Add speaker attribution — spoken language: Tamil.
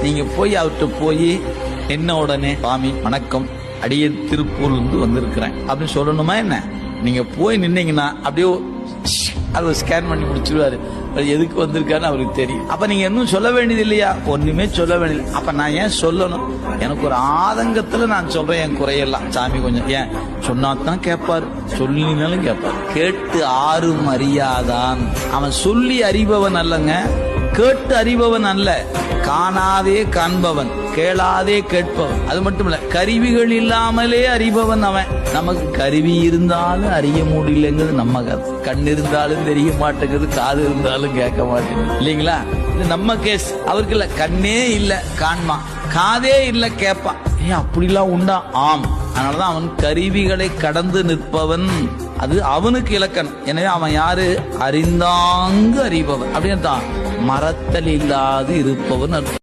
Speaker 1: நீங்க போய் அவர்கிட்ட போய் என்ன உடனே சுவாமி வணக்கம், அடியே திருப்பூர்ல இருந்து வந்திருக்கிறேன் அப்படின்னு சொல்லணுமா என்ன? நீங்க போய் நின்னீங்கன்னா அப்படியே அதை ஸ்கேன் பண்ணி முடிச்சிருவாரு. எதுக்கு வந்திருக்காருன்னு அவருக்கு தெரியும். அப்ப நீங்க இன்னும் சொல்ல வேண்டியது இல்லையா? ஒண்ணுமே சொல்ல வேண்டியது. அப்ப நான் ஏன் சொல்லணும்? எனக்கு ஒரு ஆதங்கத்துல நான் சொல்றேன் என் குறையெல்லாம். சாமி கொஞ்சம் ஏன் சொன்னாதான் கேட்பாரு, சொல்லினாலும் கேட்பாரு. கேட்டு ஆறும் அறியாதான். அவன் சொல்லி அறிபவன் அல்லங்க, கேட்டு அறிபவன் அல்ல. காணாதே காண்பவன், கேளாதே கேட்பவன். அது மட்டும் இல்ல, கருவிகள் இல்லாமலே அறிபவன் அவன். நமக்கு கருவி இருந்தாலும் அறிய முடியலங்கிறது நம்ம கண் இருந்தாலும் தெரிய மாட்டேங்குது, காது இருந்தாலும் கேட்க மாட்டேங்குது இல்லைங்களா? இது நம்ம கேஸ். அவருக்கு இல்ல, கண்ணே இல்ல காண்மா, காதே இல்ல கேட்பான். அப்படிலாம் உண்டா? ஆம். அதனாலதான் அவன் கருவிகளை கடந்து நிற்பவன். அது அவனுக்கு இலக்கணம். எனவே அவன் யாரு? அறிந்தாங்கு அறிபவன் அப்படின்னு தான். மறத்தல் இல்லாது இருப்பவன்.